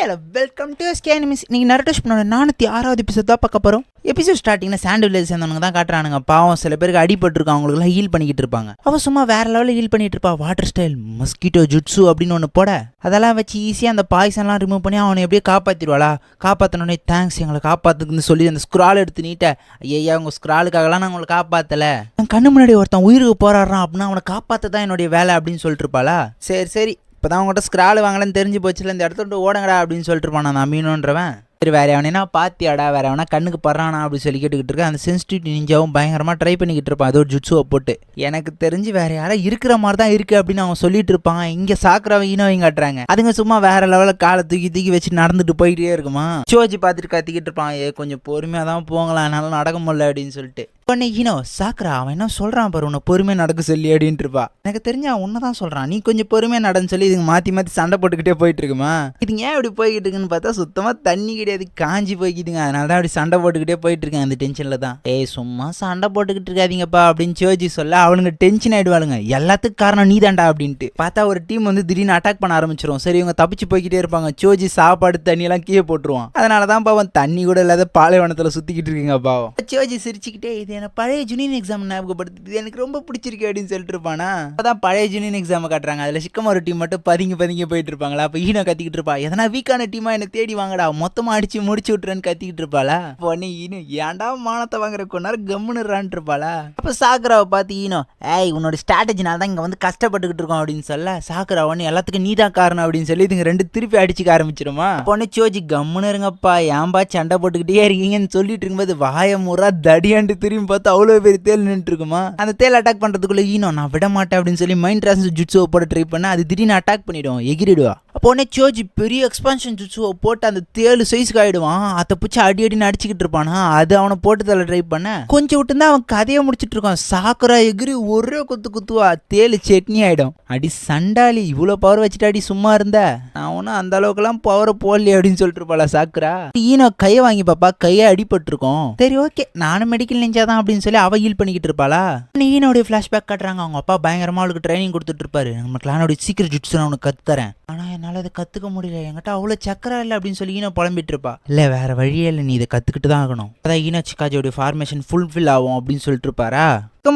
Welcome to ஸ்கேனிமிஸ். நீங்கள் நரட்டோஷ் பண்ணோட 406வது episode தான் பார்க்க போகிறோம். எபிசோட் ஸ்டார்டிங்கில் சாண்ட் வில்லேஜ் சேர்ந்தவங்க தான் காட்டுறானுங்க. பாவம் சில பேருக்கு அடிபட்டுருக்காங்க, அவங்களுக்குலாம் ஹீல் பண்ணிக்கிட்டு இருப்பாங்க. அவள் சும்மா வேற லெவலில் ஹீல் பண்ணிட்டு இருப்பா. வாட்டர் ஸ்டைல் மஸ்கிட்டோ ஜுட்ஸு அப்படின்னு ஒன்று போட அதெல்லாம் வச்சு ஈஸியாக அந்த பாய்சன்லாம் ரிமூவ் பண்ணி அவனை எப்படியே காப்பாற்றிடுவாளா. காப்பாற்றினோடனே தேங்க்ஸ் எங்களை காப்பாற்றுக்குன்னு சொல்லி அந்த ஸ்க்ரால் எடுத்து நீட்ட, ஐயா உங்கள் ஸ்க்ராலுக்காகலாம் நான் உங்களை காப்பாற்றலை, என் கண்ணு முன்னாடி ஒருத்தன் உயிருக்கு போராடுறான் அப்படின்னா அவனை காப்பாற்ற தான் என்னுடைய வேலை அப்படின்னு சொல்லிட்டு இருப்பாளா. சரி இப்போ தான் அவங்ககிட்ட ஸ்க்ரால் வாங்கலன்னு தெரிஞ்சு போச்சுல, இந்த இடத்த விட்டு ஓடங்கடா அப்படின்னு சொல்லிட்டு இருப்பான் நான் அமீனோன்றவன். சரி வேற எவனா பாத்தியாடா, வேற எவனா கண்ணுக்கு படுறானா அப்படின்னு சொல்லி கேட்டுக்கிட்டு இருக்கேன். அந்த சென்சிட்டிவ் நிஞ்சாவும் பயங்கரமாக ட்ரை பண்ணிக்கிட்டு இருப்பான் அதோ ஜுட்ஸுவை போட்டு. எனக்கு தெரிஞ்சு வேற யாரும் இருக்கிற மாதிரி தான் இருக்கு அப்படின்னு அவங்க சொல்லிட்டு இருப்பாங்க. இங்கே சாக்குறவங்க ஈனோவையும் காட்டுறாங்க. அதுங்க சும்மா வேற லெவலில் காலை தூக்கி வச்சு நடந்துட்டு போயிட்டே இருக்குமா. சோஜி பார்த்துட்டு கத்திக்கிட்டு இருப்பான், கொஞ்சம் பொறுமையாக தான் போங்களாம், என்னால் நடக்க முடியல அப்படின்னு சொல்லிட்டு. உடனே ஈனோ சாக்குறா அவன் என்ன சொல்கிறான் பாரு, உன்னை பொறுமையாக நடக்க சொல்லி அப்படின்ட்டு இருப்பா. எனக்கு தெரிஞ்சு அவன் உன்னை தான் சொல்கிறான், நீ கொஞ்சம் பொறுமையாக நடன்னு சொல்லி இதுங்க மாற்றி சண்டை போட்டுக்கிட்டே போயிட்டு இருக்குமா. இதுங்க ஏன் இப்படி போய்கிட்டு இருக்குன்னு பார்த்தா சுத்தமாக தண்ணி கிடையாது, காஞ்சி போய்க்கிட்டுங்க. அதனால தான் அப்படி சண்டை போட்டுக்கிட்டே போயிட்டு இருக்கேன் அந்த டென்ஷனில் தான். சும்மா சண்டை போட்டுக்கிட்டு இருக்காதீங்கப்பா அப்படின்னு சோஜி சொல்ல அவனுங்க டென்ஷன் ஆகிடுவாளுங்க. எல்லாத்துக்கும் காரணம் நீ தாண்டா அப்படின்ட்டு. பார்த்தா ஒரு டீம் வந்து திடீர்னு அட்டாக் பண்ண ஆரம்பிச்சிடும். சரி இவங்க தப்பிச்சு போய்கிட்டே இருப்பாங்க. சோஜி சாப்பாடு தண்ணியெல்லாம் கீழே போட்டுருவான். அதனால தான் பாவம் தண்ணி கூட இல்லாத பாலைவனத்தில் சுற்றிக்கிட்டு இருக்குங்க பாவம். சோஜி சிரிச்சுக்கிட்டே இது எனக்கு பழைய ஜூனியர் எக்ஸாம் ஞாபகப்படுத்துது, எனக்கு ரொம்ப பிடிச்சிருக்கு அப்படின்னு சொல்லிட்டு இருப்பானா. அதான் பழைய ஜூனியர் எக்ஸாம் காட்டுறாங்க. அதில் சிக்கமா ஒரு டீம் மட்டும் பதுங்கி போயிட்டு இருப்பாங்களா. அப்போ ஈனோ கத்திக்கிட்டு இருப்பா, எதனா வீக்கான டீமா எனக்கு தேடி வாங்கடா, மொத்தமாக அடிச்சு முடிச்சு விட்டுறேன்னு கத்திக்கிட்டு இருப்பாளா. பொண்ணு ஈனோ ஏன்டா மானத்தை வாங்குற கொண்டாரு கம்முன்னுறான் இருப்பாளா. அப்போ சாக்குராவை பார்த்து ஈனோ உன்னோட ஸ்ட்ராட்டஜினால தான் இங்கே வந்து கஷ்டப்பட்டுக்கிட்டு இருக்கோம் அப்படின்னு சொல்ல சாக்குரா ஒன்று எல்லாத்துக்கும் நீ தான் காரணம் அப்படின்னு சொல்லி இதுங்க ரெண்டு திருப்பி அடிச்சுக்க ஆரம்பிச்சிருமா. பொண்ணு சோஜி கம்முன்னு இருங்கப்பா, ஏன்பா சண்டை போட்டுக்கிட்டே இருக்கீங்கன்னு சொல்லிட்டு இருக்கும்போது வாய முறா தடியாண்டு திரும்பி பார்த்து அவ்வளோ பெரிய தேல் நின்று இருக்குமா. அந்த தேல் அட்டாக் பண்றதுக்குள்ள ஈனோ நான் விட மாட்டேன் அப்படின்னு சொல்லி மைண்ட் ட்ரான்ஸ் ஜுட்ஸுவை போட ட்ரை பண்ண அது திடீர்னு அட்டாக் பண்ணிடும், எகிரிடுவா. அப்போ உடனே சோஜி பெரிய எக்ஸ்பான்ஷன் ஜுட்ஸுவை போட்டு அந்த தேலு சைஸ்க்கு ஆயிடுவான். அதை பிடிச்சி அடின்னு அடிச்சுக்கிட்டு இருப்பானா. அது அவனை போட்டு தலை ட்ரை பண்ண கொஞ்சம் விட்டு தான் அவன் கதையை முடிச்சுட்டு இருக்கான். சாக்குரா எகிரி ஒரே குத்துவா, தேலு சட்னி ஆயிடும். அடி சண்டாளி இவ்வளோ பவர் வச்சுட்டு அடி சும்மா இருந்த, நான் ஒன்றும் அந்த அளவுக்குலாம் பவரை போடலையே அப்படின்னு சொல்லிட்டு இருப்பாளா சாக்குரா. ஈனோ கையை வாங்கி பாப்பா, கையை அடிபட்டிருக்கோம். சரி ஓகே நானும் மெடிக்கல் நெஞ்சாதான் அப்படின்னு சொல்லி அவ ஹீல் பண்ணிக்கிட்டு இருப்பாளா. ஈனோடைய ஃபிளாஷ்பேக் காட்டுறாங்க. அவங்க அப்பா பயங்கரமா அவளுக்கு ட்ரைனிங் கொடுத்துட்டு இருப்பாரு. நம்ம கிளானோட சீக்கிரம் ஜுட்ஸ் நான் உனக்கு கத்து தரேன், ஆனா என்னால் அதை கற்றுக்க முடியல, என்கிட்ட அவ்வளோ சக்கரா இல்லை அப்படின்னு சொல்லி ஈனோ புலம்பிட்டு இருப்பா. இல்லை வேற வழியே இல்லை, நீ இதை கற்றுக்கிட்டு தான் ஆகணும், அதான் ஈனோ சிக்காஜியோடைய ஃபார்மேஷன் ஃபுல்ஃபில் ஆகும் அப்படின்னு சொல்லிட்டு இருப்பாரா.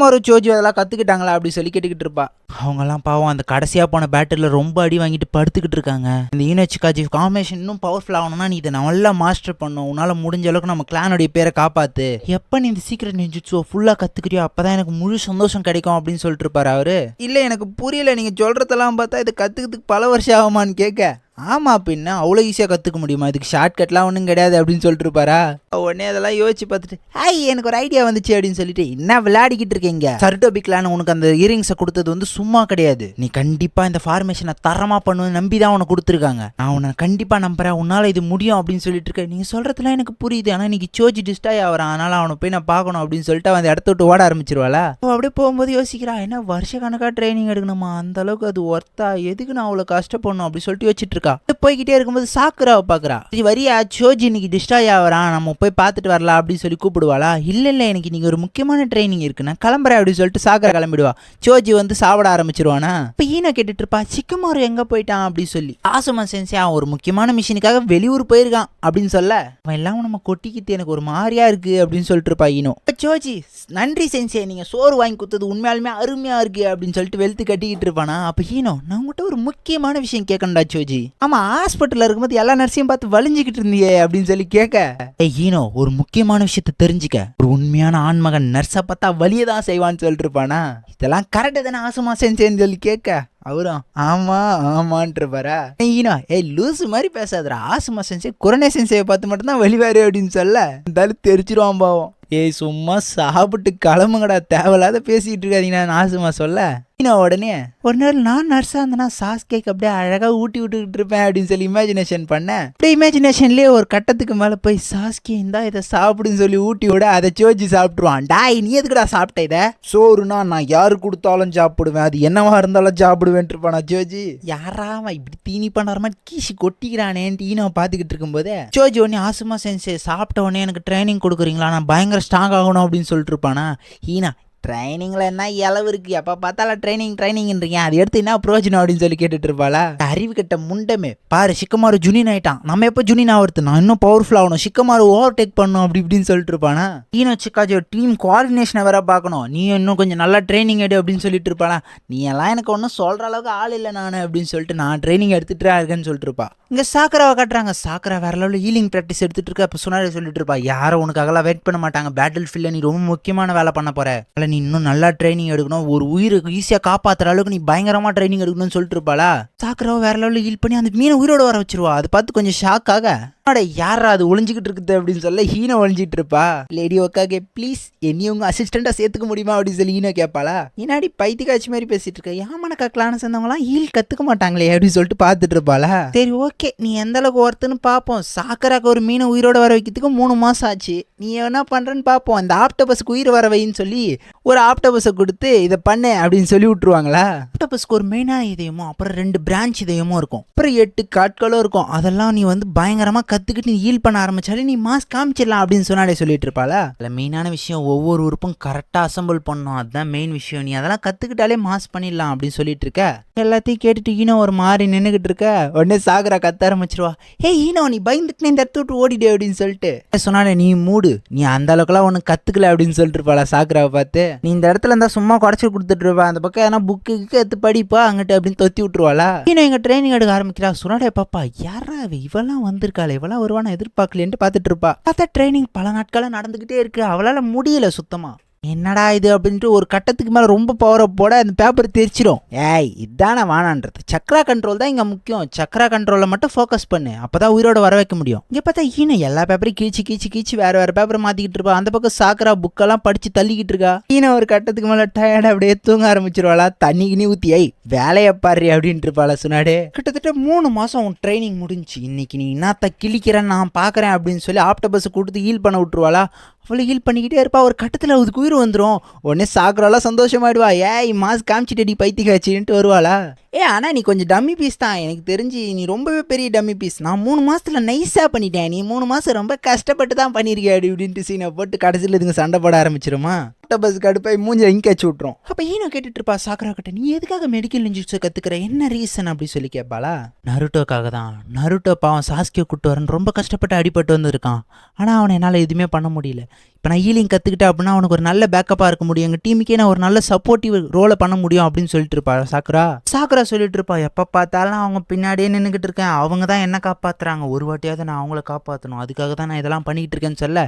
ஒரு சோஜி அதெல்லாம் கற்றுக்கிட்டாங்களா அப்படி சொல்லி கேட்டுக்கிட்டு இருப்பா. அவங்கெல்லாம் பாவம் அந்த கடைசியாக போன பேட்டரியில் ரொம்ப அடி வாங்கிட்டு படுத்துக்கிட்டு இருக்காங்க. இந்த ஈனோ சிக்காஜி ஃபார்மேஷன் இன்னும் பவர்ஃபுல் ஆகணும்னா நீ இதை நல்லா மாஸ்டர் பண்ணும், உன்னால் முடிஞ்ச அளவுக்கு நம்ம கிளானுடைய பேரை காப்பாற்று, எப்போ நீ இந்த சீக்கிரம் நிஞ்சிட்ஸோ ஃபுல்லாக கற்றுக்கிறியோ அப்போ தான் எனக்கு முழு சந்தோஷம் கிடைக்கும் அப்படின்னு சொல்லிட்டு இருப்பாரு அவரு. இல்லை எனக்கு புரியல, நீங்கள் சொல்கிறதெல்லாம் பார்த்தா இதை கற்றுக்கிறதுக்கு பல வருஷம் ஆகுமான்னு கேட்க, ஆமாம் பின்ன அவ்வளோ ஈஸியாக கற்றுக்க முடியுமா, இதுக்கு ஷார்ட்கட்லாம் ஒன்றும் கிடையாது அப்படின்னு சொல்லிட்டு இருப்பாரா. உடனே அதெல்லாம் யோசிச்சு பார்த்துட்டு எனக்கு ஒரு ஐடியா வந்துச்சு அப்படின்னு சொல்லிட்டு என்ன விளையாடிக்கிட்டு இருக்கீங்க, சர்டோபிக்லான்னு உனக்கு அந்த இயரிங்ஸை கொடுத்தது வந்து சும்மா கிடையாது, நீ கண்டிப்பாக இந்த ஃபார்மேஷனை தரமாக பண்ணுவேன்னு நம்பி தான் உனக்கு கொடுத்துருக்காங்க, நான் உன்னை கண்டிப்பாக நம்புறேன், உன்னால் இது முடியும் அப்படின்னு சொல்லிட்டு இருக்கேன். நீங்கள் சொல்கிறதுலாம் எனக்கு புரியுது, ஆனால் இன்னைக்கு சோஜி டிஸ்டாய் ஆகிறான், அதனால் அவனை போய் நான் பார்க்கணும் அப்படின்னு சொல்லிட்டு அந்த இடத்த விட்டு ஓட ஆரம்பிச்சிருவாளா. அப்படியே போகும்போது யோசிக்கிறா, என்ன வருஷ கணக்காக ட்ரைனிங் எடுக்கணுமா, அந்த அளவுக்கு அது ஒர்த்தா, எதுக்கு நான் அவ்வளோ கஷ்டப்படணும் அப்படி சொல்லிட்டு யோசிச்சுட்டு இருக்கா. போய்கிட்டே இருக்கும்போது சாக்குராவை பாக்குறா. வரியா சோஜி இன்னைக்கு டிஸ்ட்ராய் ஆகிறான், நம்ம போய் பார்த்துட்டு வரலாம் அப்படின்னு சொல்லி கூப்பிடுவாளா. இல்லை எனக்கு நீங்க ஒரு முக்கியமான ட்ரைனிங் இருக்குன்னா கிளம்புறேன் அப்படின்னு சொல்லிட்டு சாக்குரா கிளம்பிடுவா. சோஜி வந்து சாப்பிட ஆரம்பிச்சிருவானா. இப்போ ஈனோ கேட்டுட்டு இருப்பா, சிக்கமாரு எங்க போயிட்டான் அப்படின்னு சொல்லி. ஆசுமா சென்சே அவன் ஒரு முக்கியமான மிஷினுக்காக வெளியூர் போயிருக்கான் அப்படின்னு சொல்ல, அவன் எல்லாம் நம்ம கொட்டிக்கிட்டு எனக்கு ஒரு மாதிரியா இருக்கு அப்படின்னு சொல்லிட்டு இருப்பா ஈனோ. சோஜி நன்றி சென்சே, நீங்க சோறு வாங்கி கொடுத்தது உண்மையாலுமே அருமையா இருக்கு அப்படின்னு சொல்லிட்டு வெளுத்து கட்டிக்கிட்டு இருப்பானா. அப்ப ஈனோ நான் உங்ககிட்ட ஒரு முக்கியமான விஷயம் கேட்கணும்டா சோஜி. ஆமா ஹாஸ்பிட்டல்ல இருக்கும்போது எல்லா நர்ஸையும் பார்த்து வலிஞ்சுக்கிட்டு இருந்தியே அப்படின்னு சொல்லி கேட்க, ஈனோ ஒரு முக்கியமான விஷயத்த தெரிஞ்சுக்க, ஒரு உண்மையான ஆண்மகன் நர்ஸை பார்த்தா வலியை தான் செய்வான்னு சொல்லிட்டு இருப்பானா. இதெல்லாம் கரெக்டா தானே ஆசுமா செஞ்சேன்னு சொல்லி கேட்க, அவரும் ஆமா ஆமான்ட்டுருப்பாரா. ஈனோ லூசு மாதிரி பேசாதரா, ஆசுமா செஞ்சே குரணே செஞ்சே பார்த்து மட்டும்தான் வெளிவாரு அப்படின்னு சொல்ல இருந்தாலும் தெரிச்சிருவான் பாவம். சும்மா சாப்பிட்டு கிளம்புங்கடா, தேவையில்லாத பேசிட்டு இருக்காதீங்கன்னா ஆசுமா சொல்ல. உடனே ஒரு நாள் நான் நர்ஸா இருந்தேன்னா சாஸ் கேக் அப்படியே அழகா ஊட்டி விட்டுக்கிட்டு இருப்பேன் அப்படின்னு சொல்லி இமேஜினேஷன் பண்ணேன். அப்படியே இமேஜினேஷன்லயே ஒரு கட்டத்துக்கு மேல போய் சாஸ்கே இருந்தா இதை சாப்பிடுன்னு சொல்லி ஊட்டி விட அதை சோஜி சாப்பிட்டுருவான். டாய் நீ எதுக்குடா சாப்பிட்ட இதை, சோறுனா நான் யாரு கொடுத்தாலும் சாப்பிடுவேன், அது என்னவா இருந்தாலும் சாப்பிடுவேன் இருப்பானா சோஜி. யாராவா இப்படி தீனி பண்ணார மாதிரி கீசி கொட்டிக்கிறானேன்ட்டு ஈனோ பார்த்துக்கிட்டு இருக்கும்போதே சோஜி உடனே ஆசுமா சென்சே சாப்பிட்ட உடனே எனக்கு ட்ரைனிங் கொடுக்குறீங்களா, நான் பயங்கர ஸ்ட்ராங் ஆகணும் அப்படின்னு சொல்லிட்டு இருப்பானா. ஈனா ட்ரைனிங்ல என்ன இளவு இருக்கு, எப்போ பார்த்தாலும் ட்ரைனிங்ன்றீங்க, அது எடுத்து என்ன பிரயோஜனம் அப்படின்னு சொல்லி கேட்டுட்டு இருப்பாளா. அறிவு கட்ட முண்டமே பாரு, ஷிக்கமாரு ஜுனின் ஆயிட்டான், நம்ம எப்போ ஜுனின் ஆகிறது, நான் இன்னும் பவர்ஃபுல் ஆகணும், ஷிக்கமாரு ஓவர் டேக் பண்ணணும் அப்படி இப்படின்னு சொல்லிட்டு இருப்பானா. ஈனோ சிக்காஜோ டீம் கோஆர்டினேஷனை வேற பார்க்கணும், நீ இன்னும் கொஞ்சம் நல்லா ட்ரைனிங் எடு அப்படின்னு சொல்லிட்டு இருப்பாளா. நீ எல்லாம் எனக்கு ஒன்றும் சொல்ற அளவுக்கு ஆள் இல்லை நான் அப்படின்னு சொல்லிட்டு நான் ட்ரைனிங் எடுத்துட்டு இருக்கேன்னு சொல்லிட்டு இருப்பா. இங்க சாக்கராவை காட்டுறாங்க, சாக்கரா வேற லெவலில் ஹீலிங் ப்ராக்டிஸ் எடுத்துட்டு இருக்க. அப்போ சொன்னாரு சொல்லிட்டு இருப்பா, யாரும் உனக்காகலாம் வெயிட் பண்ண மாட்டாங்க, பேட்டில் ஃபீல்ட்ல நீ ரொம்ப முக்கியமான வேலை பண்ண போற, இல்லை நீ இன்னும் நல்லா ட்ரைனிங் எடுக்கணும், ஒரு உயிருக்கு ஈஸியாக காப்பாற்றுற அளவுக்கு நீ பயங்கரமா ட்ரைனிங் எடுக்கணும்னு சொல்லிட்டு இருப்பாளா. சாக்கராவை வேற லெவலில் ஹீல் பண்ணி அந்த மீனை உயிரோட வர வச்சிருவா. அதை பார்த்து கொஞ்சம் ஷாக்காக யாரா அது ஒளிஞ்சிக்கிட்டு இருக்குது அப்படின்னு சொல்ல ஹீனோ ஒளிஞ்சிட்டு இருப்பா. லேடி ஓக்காகே ப்ளீஸ் என்னையும் உங்க அசிஸ்டண்டா சேர்த்துக்க முடியுமா அப்படின்னு சொல்லி ஹீனோ கேட்பாளா. என்னாடி பைத்தியக்காட்சி மாதிரி பேசிட்டு இருக்க, ஏமான கக்கலான சேர்ந்தவங்களாம் ஹீல் கத்துக்க மாட்டாங்களே அப்படின்னு சொல்லிட்டு பார்த்துட்டு இருப்பாளா. சரி ஓகே, நீ எந்த அளவுக்கு ஒருத்தன்னு பார்ப்போம். சாக்கராக்கு ஒரு மீனை உயிரோட வர வைக்கிறதுக்கு 3 மாசம் ஆச்சு, நீ என்ன பண்றன்னு பார்ப்போம். இந்த ஆப்டபஸ்க்கு உயிர் வர வைன்னு சொல்லி ஒரு ஆப்டபஸை கொடுத்து இதை பண்ணு அப்படின்னு சொல்லி விட்டுருவாங்களா. ஆப்டபஸ்க்கு ஒரு மெயினான இதயமும் அப்புறம் 2 பிரான்ச் இதயமும் இருக்கும், அப்புறம் 8 காட்களும் இருக்கும். அதெல்லாம் நீ வந்து பயங்கரமா கத்துக்கிட்டு நீ ஹீல் பண்ண ஆரம்பிச்சாலே நீ மாஸ் காமிச்சிடலாம் அப்படின்னு சொன்னாலே சொல்லிட்டு இருப்பாளா. அதில் மெயினான விஷயம் ஒவ்வொரு உறுப்பும் கரெக்டாக அசம்பிள் பண்ணணும், அதுதான் மெயின் விஷயம். நீ அதெல்லாம் கத்துக்கிட்டாலே மாஸ் பண்ணிடலாம் அப்படின்னு சொல்லிட்டு இருக்க. எல்லாத்தையும் கேட்டுட்டு ஈனோ ஒரு மாதிரி நின்றுகிட்டு இருக்க. உடனே சாகரா கத்த ஆரம்பிச்சிருவா, ஹே ஈனோ நீ பயந்துட்டு இந்த இடத்த விட்டு ஓடிடு அப்படின்னு சொல்லிட்டு சொன்னாலே, நீ மூடு, நீ அந்த அளவுக்குலாம் ஒன்று கத்துக்கல அப்படின்னு சொல்லிட்டு இருப்பாளா. சாகராவை பார்த்து, நீ இந்த இடத்துல இருந்தா சும்மா குறைச்சி கொடுத்துட்டு இருப்பா, அந்த பக்கம் ஏன்னா புக்கு எடுத்து படிப்பா அங்கிட்ட அப்படின்னு தொத்தி விட்டுருவாளா. ஈனோ எங்க ட்ரைனிங் எடுக்க ஆரம்பிக்கிறா. சுனாடே பாப்பா, யாரா இவெல்லாம் வந்திருக்காளே, இவெல்லாம் வருவான எதிர்பார்க்கலன்ட்டு பார்த்துட்டு இருப்பா. பார்த்தா ட்ரைனிங் பல நாட்களா நடந்துகிட்டே இருக்கு, அவளால முடியல சுத்தமா. என்னடா இது அப்படின்ட்டு ஒரு கட்டத்துக்கு மேலே ரொம்ப பவரை போட அந்த பேப்பர் தெரிச்சிடும். ஏய் இதான வானான்றது, சக்ரா கண்ட்ரோல் தான் இங்கே முக்கியம், சக்ரா கண்ட்ரோலில் மட்டும் ஃபோக்கஸ் பண்ணு, அப்போதான் உயிரோட வர வைக்க முடியும். இங்கே பார்த்தா ஈனோ எல்லா பேப்பரையும் கீச்சு வேற பேப்பரை மாற்றிக்கிட்டு இருப்பா. அந்த பக்கம் சாக்கரா புக்கெல்லாம் படித்து தள்ளிக்கிட்டு இருக்கா. ஈனோ ஒரு கட்டத்துக்கு மேலே டயர்டாக அப்படியே தூங்க ஆரம்பிச்சிருவாளா. தண்ணி கிணி ஊற்றி ஐ வேலையை பாரு அப்படின்ட்டு இருப்பாளா. சுனாடே கிட்டத்தட்ட 3 மாதம் உன் ட்ரைனிங் முடிஞ்சு, இன்னைக்கு நீ என்னத்த கிழிக்கிறேன்னு நான் பார்க்குறேன் அப்படின்னு சொல்லி ஆப்டபஸ் கொடுத்து ஹீல் பண்ண விட்டுருவாளா. அவ்வளோ ஹீல் பண்ணிக்கிட்டே இருப்பா. ஒரு கட்டத்தில் அதுக்கு உயிர் வந்துடும். உடனே சாக்கராலாம் சந்தோஷமாயிடுவா. ஏய் மாஸ் காமிச்சிட்டடி பைத்தியக்காச்சின்ட்டு வருவாளா. ஆனால் நீ கொஞ்சம் டம்மி பீஸ் தான், எனக்கு தெரிஞ்சு நீ ரொம்பவே பெரிய டம்மி பீஸ், நான் 3 மாதத்தில் நைஸாக பண்ணிட்டேன், நீ 3 மாதம் ரொம்ப கஷ்டப்பட்டு தான் பண்ணியிருக்கேன் அப்படி இப்படின்ட்டு சீனை போட்டு கடைசியில் இதுங்க சண்டை போட ஆரம்பிச்சிருமா. ஆப்டபஸ் கடுப்பாய் மூஞ்சி இங்கேச்சு விட்ரும். அப்போ ஈனோ கேட்டுட்டு இருப்பா சாக்கரா கிட்ட, நீ எதுக்காக மெடிக்கல் நிஞ்சுட்சு கற்றுக்கிற, என்ன ரீசன் அப்படி சொல்லி கேட்பாளா. நருட்டோக்காக தான். நருட்டோ பாவம் சாஸ்கியை கூட்டு வரன்னு ரொம்ப கஷ்டப்பட்டு அடிபட்டு வந்துருக்கான், ஆனால் அவனை என்னால் எதுவுமே பண்ண முடியல. இப்போ நான் ஹீலிங் கற்றுக்கிட்டேன் அப்படின்னா அவனுக்கு ஒரு நல்ல பேக்கப்பாக இருக்க முடியும், எங்கள் டீமுக்கே நான் ஒரு நல்ல சப்போர்ட்டிவ் ரோலை பண்ண முடியும் அப்படின்னு சொல்லிட்டு இருப்பா சாக்கரா சொல்லிட்டு இருப்பா. எப்போ பார்த்தாலும் அவங்க பின்னாடியே நின்றுக்கிட்டு இருக்கேன், அவங்க தான் என்ன காப்பாற்றுறாங்க, ஒரு வாட்டியாவது நான் அவங்கள காப்பாற்றணும், அதுக்காக தான் நான் இதெல்லாம் பண்ணிக்கிட்டு இருக்கேன்னு சொல்ல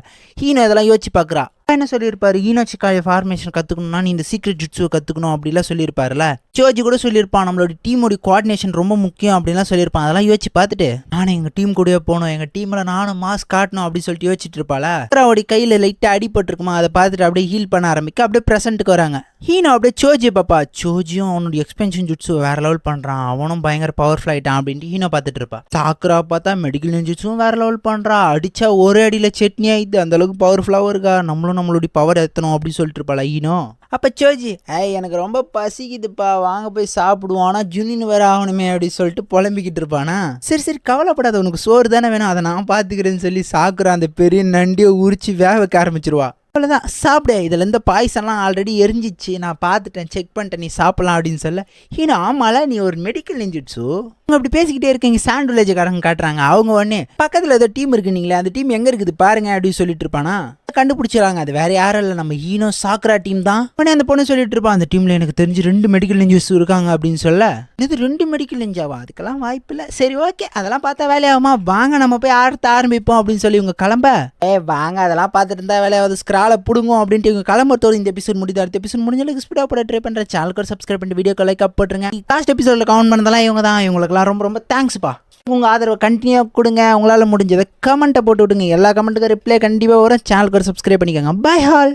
ஈனோ இதெல்லாம் யோசிச்சு பார்க்குறா. என்ன சொல்லியிருப்பாரு, ஈனோ சிக்காய ஃபார்மேஷன் கற்றுக்கணும்னா நீ இந்த சீக்ரெட் ஜுட்ஸுவை கற்றுக்கணும் அப்படிலாம் சொல்லியிருப்பாருல. சோஜி கூட சொல்லியிருப்பான், நம்மளோட டீமோட கோஆர்டினேஷன் ரொம்ப முக்கியம் அப்படின்லாம் சொல்லியிருப்பான். அதெல்லாம் யோசிச்சு பார்த்துட்டு நானும் எங்கள் டீம் கூடயே போகணும், எங்கள் டீமில் நானும் மாஸ் காட்டணும் அப்படின்னு சொல்லிட்டு யோசிச்சுட்டு இருப்பாளா. அவருடைய கையில் லைட்டாக அடிபட்டுருக்குமா, அதை பார்த்துட்டு அப்படியே ஹீல் பண்ண ஆரம்பிக்க அப்படியே ப்ரெசென்ட்டுக்கு வராங்க. ஹீனோ அப்படியே சோஜி பாப்பா, சோஜியும் அவனுடைய எக்ஸ்பென்ஷன் ஜுட்ஸு வேற லெவல் பண்ணுறான், அவனும் பயங்கர பவர்ஃபுல் ஆகிட்டான் அப்படின்ட்டு ஹீனோ பார்த்துட்டு இருப்பா. சாக்கரா பார்த்தா மெடிக்கல் ஜுட்ஸும் வேற லெவல் பண்ணுறா, அடிச்சா ஒரு அடியில் சட்னி ஆயிடுது, அந்த அளவுக்கு பவர்ஃபுல்லாகவும் இருக்கா, நம்மளுடைய பவர் ஏற்றணும் அப்படின்னு சொல்லிட்டு இருப்பாளா ஈனோ. அப்போ சோஜி, எனக்கு ரொம்ப பசிக்குதுப்பா, வாங்க போய் சாப்பிடுவோம், ஆனால் ஜுனின்னு வேற ஆகணுமே அப்படின்னு சொல்லிட்டு புலம்பிக்கிட்டு இருப்பானா. சரி கவலைப்படாத, உனக்கு சோறு தானே வேணும், அதை நான் பார்த்துக்கிறேன்னு சொல்லி சாக்குற அந்த பெரிய நண்டியை உரிச்சு வேக வைக்க ஆரம்பிச்சிருவா. அவ்வளோதான், சாப்பிடு, இதில் இந்த பாய்சன்லாம் ஆல்ரெடி எரிஞ்சிச்சு, நான் பார்த்துட்டேன், செக் பண்ணிட்டேன், நீ சாப்பிடலாம் அப்படின்னு சொல்ல ஈனோ ஆமால நீ ஒரு மெடிக்கல் நிஞ்சிட்ஸு அவங்க அப்படி பேசிக்கிட்டே இருக்கீங்க. சாண்ட் வில்லேஜ்காரங்க காட்டுறாங்க, அவங்க உடனே பக்கத்தில் ஏதோ டீம் இருக்குனீங்களே, அந்த டீம் எங்கே இருக்குது பாருங்க அப்படின்னு சொல்லிட்டு இருப்பானா. கண்டுபிடிச்சிடறாங்க, அது வேற யாரும் இல்லை, நம்ம ஈனோ சாக்கரா டீம் தான். உடனே அந்த பொண்ணு சொல்லிட்டு இருப்பான், அந்த டீம்ல எனக்கு தெரிஞ்சு 2 மெடிக்கல் நிஞ்சஸ் இருக்காங்க அப்படின்னு சொல்ல, இது 2 மெடிக்கல் நிஞ்சாவா, அதுக்கெல்லாம் வாய்ப்பு இல்லை, சரி ஓகே அதெல்லாம் பார்த்தா வேலையாகுமா, வாங்க நம்ம போய் ஆரம்பிப்போம் அப்படின்னு சொல்லி இவங்க கிளம்ப. வாங்க அதெல்லாம் பார்த்துட்டு இருந்தா வேலையாவது, ஸ்கிராலை பிடுங்கும் அப்படின்ட்டு இவங்க கிளம்பத்தோடு இந்த எபிசோட் முடியுது. அடுத்த எபிசோட் முடிஞ்சாலும் ஸ்பீடாக போட ட்ரை பண்ணுற சேனலுக்கு சப்ஸ்கிரைப் பண்ணிட்டு வீடியோ லைக் போட்டுருங்க. லாஸ்ட் எபிசோடில் கவுண்ட் பண்ணதெல்லாம் இவங்க தான், இவங்களுக்குலாம் ரொம்ப ரொம்ப தேங்க்ஸ்ப்பா. உங்கள் ஆதரவை கண்டினியூ கொடுங்க, உங்களால் முடிஞ்சதை கமெண்ட்டை போட்டு விடுங்க, எல்லா கமெண்ட்டுக்கும் ரிப்ளை கண்டிப்பாக வரும். சேனலுக்கு சப்ஸ்கிரைப் பண்ணிக்கோங்க. Bye all.